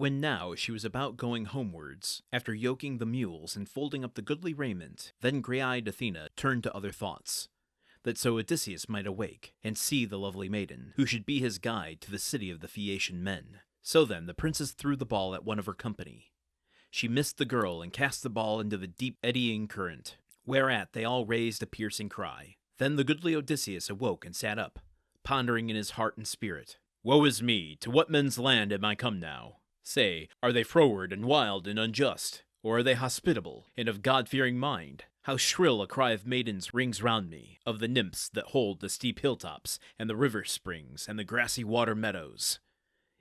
when now she was about going homewards, after yoking the mules and folding up the goodly raiment, then grey-eyed Athena turned to other thoughts, that so Odysseus might awake, and see the lovely maiden, who should be his guide to the city of the Phaeacian men. So then the princess threw the ball at one of her company. She missed the girl and cast the ball into the deep eddying current, whereat they all raised a piercing cry. Then the goodly Odysseus awoke and sat up, pondering in his heart and spirit. Woe is me! To what men's land am I come now? Say, are they froward and wild and unjust? Or are they hospitable, and of God-fearing mind? How shrill a cry of maidens rings round me, of the nymphs that hold the steep hilltops, and the river springs, and the grassy water meadows.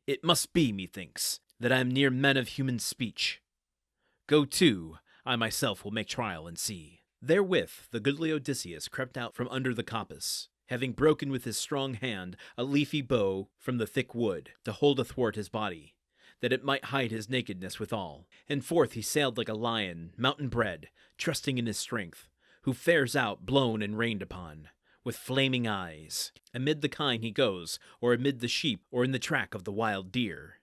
It must be, methinks, that I am near men of human speech. Go to, I myself will make trial and see. Therewith the goodly Odysseus crept out from under the coppice, having broken with his strong hand a leafy bough from the thick wood, to hold athwart his body, that it might hide his nakedness withal. And forth he sailed like a lion, mountain-bred, trusting in his strength, who fares out blown and rained upon, with flaming eyes. Amid the kine he goes, or amid the sheep, or in the track of the wild deer.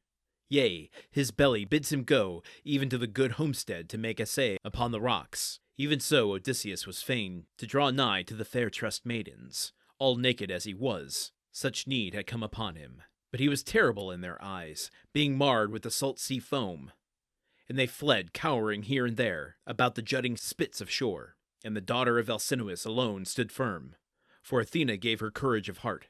Yea, his belly bids him go even to the good homestead to make essay upon the rocks. Even so Odysseus was fain to draw nigh to the fair tressed maidens, all naked as he was. Such need had come upon him. But he was terrible in their eyes, being marred with the salt sea foam. And they fled, cowering here and there, about the jutting spits of shore. And the daughter of Alcinous alone stood firm, for Athena gave her courage of heart,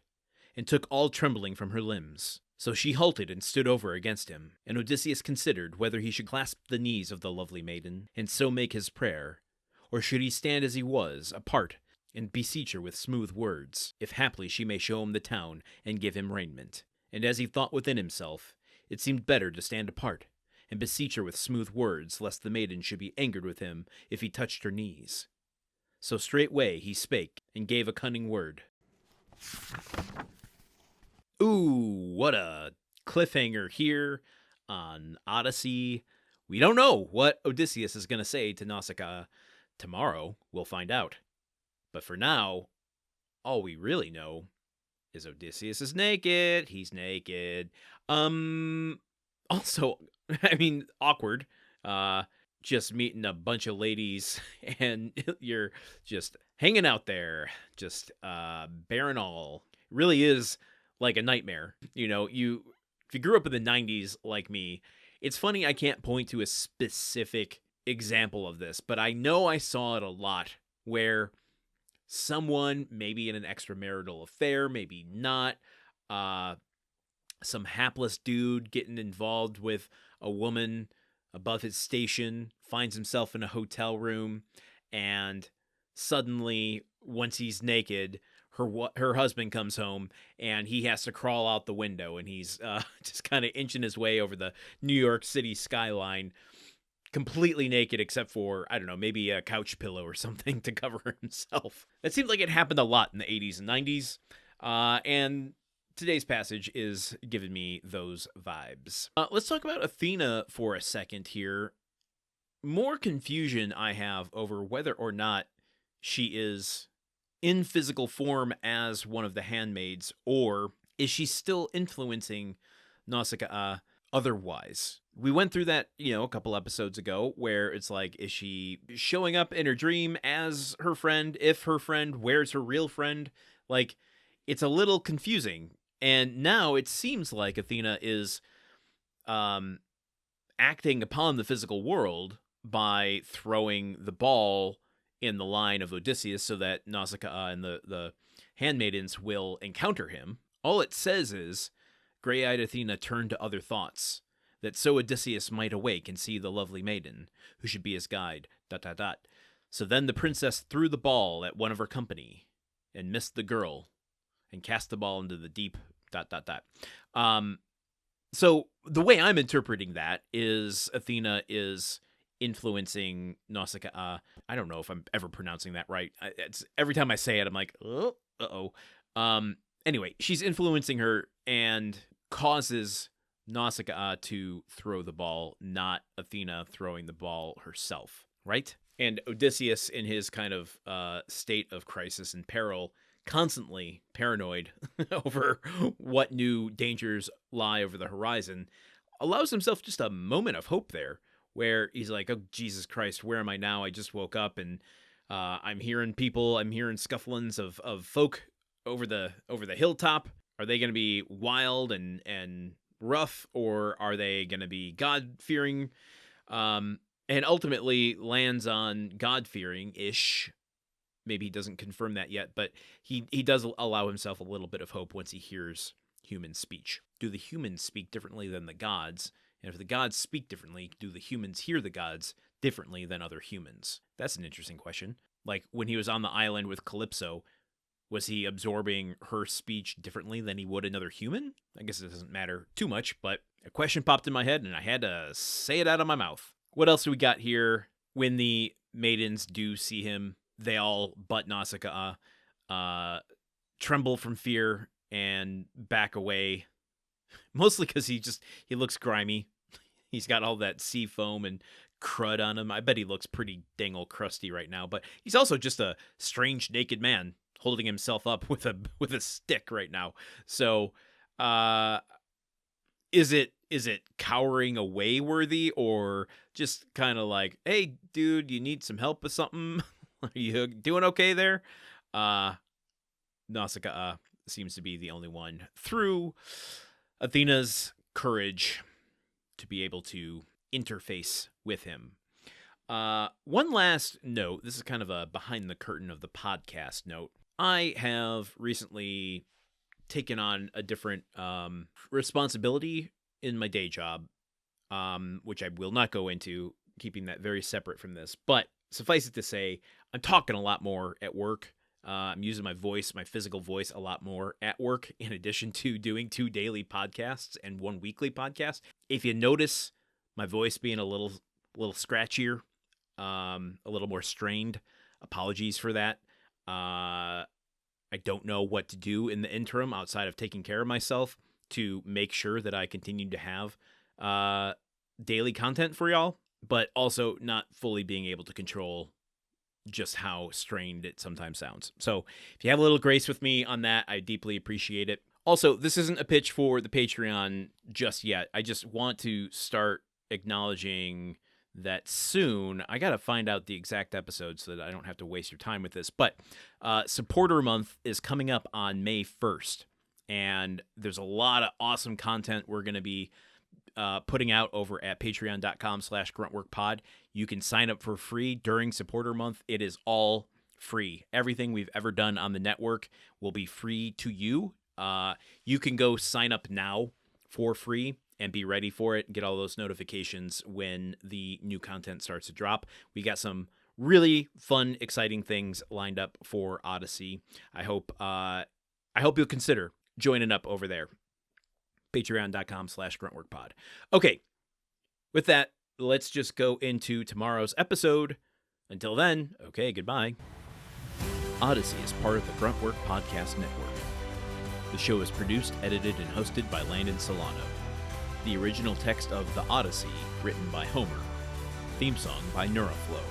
and took all trembling from her limbs. So she halted and stood over against him, and Odysseus considered whether he should clasp the knees of the lovely maiden, and so make his prayer, or should he stand as he was, apart, and beseech her with smooth words, if haply she may show him the town, and give him raiment. And as he thought within himself, it seemed better to stand apart, and beseech her with smooth words, lest the maiden should be angered with him if he touched her knees. So straightway he spake, and gave a cunning word. Ooh, what a cliffhanger here on Odyssey. We don't know what Odysseus is going to say to Nausicaa. Tomorrow, we'll find out. But for now, all we really know is Odysseus is naked. He's naked. Also, I mean, awkward. Just meeting a bunch of ladies and you're just hanging out there, just bearing all. It really is like a nightmare. You know, if you grew up in the 90s like me, it's funny I can't point to a specific example of this, but I know I saw it a lot where someone, maybe in an extramarital affair, maybe not, some hapless dude getting involved with a woman above his station, finds himself in a hotel room, and suddenly, once he's naked, her husband comes home, and he has to crawl out the window, and he's just kind of inching his way over the New York City skyline, completely naked except for, I don't know, maybe a couch pillow or something to cover himself. It seemed like it happened a lot in the 80s and 90s, and today's passage is giving me those vibes. Let's talk about Athena for a second here. More confusion I have over whether or not she is in physical form as one of the handmaids, or is she still influencing Nausicaa otherwise? We went through that, a couple episodes ago, where it's like, is she showing up in her dream as her friend? If her friend, where's her real friend? Like, it's a little confusing. And now it seems like Athena is acting upon the physical world by throwing the ball in the line of Odysseus so that Nausicaa and the handmaidens will encounter him. All it says is, gray-eyed Athena turned to other thoughts, that so Odysseus might awake and see the lovely maiden, who should be his guide, ... So then the princess threw the ball at one of her company, and missed the girl, and cast the ball into the deep ... So the way I'm interpreting that is Athena is influencing Nausicaa. I don't know if I'm ever pronouncing that right. It's every time I say it, I'm like, uh-oh. Anyway, she's influencing her and causes Nausicaa to throw the ball, not Athena throwing the ball herself, right? And Odysseus, in his kind of state of crisis and peril, constantly paranoid over what new dangers lie over the horizon, allows himself just a moment of hope there, where he's like, oh, Jesus Christ, where am I now? I just woke up, and I'm hearing scufflings of folk over the hilltop. Are they going to be wild and rough, or are they going to be God-fearing? And ultimately lands on God-fearing-ish. Maybe he doesn't confirm that yet, but he does allow himself a little bit of hope once he hears human speech. Do the humans speak differently than the gods? And if the gods speak differently, do the humans hear the gods differently than other humans? That's an interesting question. Like, when he was on the island with Calypso, was he absorbing her speech differently than he would another human? I guess it doesn't matter too much, but a question popped in my head, and I had to say it out of my mouth. What else do we got here? When the maidens do see him, they all but Nausicaa tremble from fear and back away. Mostly because he looks grimy. He's got all that sea foam and crud on him. I bet he looks pretty dang old crusty right now, but he's also just a strange naked man holding himself up with a stick right now. So, is it cowering away worthy, or just kind of like, hey, dude, you need some help with something? Are you doing okay there? Nausicaa seems to be the only one, through Athena's courage, to be able to interface with him. One last note. This is kind of a behind the curtain of the podcast note. I have recently taken on a different responsibility in my day job, which I will not go into, keeping that very separate from this. But suffice it to say, I'm talking a lot more at work. I'm using my voice, my physical voice, a lot more at work, in addition to doing 2 daily podcasts and 1 weekly podcast. If you notice my voice being a little scratchier, a little more strained, apologies for that. I don't know what to do in the interim outside of taking care of myself to make sure that I continue to have daily content for y'all, but also not fully being able to control just how strained it sometimes sounds. So if you have a little grace with me on that, I deeply appreciate it. Also, this isn't a pitch for the Patreon just yet. I just want to start acknowledging that soon, I got to find out the exact episode so that I don't have to waste your time with this, but Supporter Month is coming up on May 1st, and there's a lot of awesome content we're going to be putting out over at patreon.com/gruntworkpod. You can sign up for free during Supporter Month. It is all free. Everything we've ever done on the network will be free to you. You can go sign up now for free and be ready for it and get all those notifications when the new content starts to drop. We got some really fun, exciting things lined up for Odyssey. I hope you'll consider joining up over there. Patreon.com/gruntworkpod. Okay, with that, let's just go into tomorrow's episode. Until then, okay, goodbye. Odyssey is part of the Gruntwork Podcast Network. The show is produced, edited, and hosted by Landon Solano. The original text of The Odyssey, written by Homer. Theme song by Neuroflow.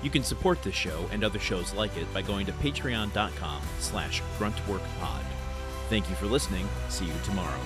You can support this show and other shows like it by going to patreon.com/gruntworkpod. Thank you for listening. See you tomorrow.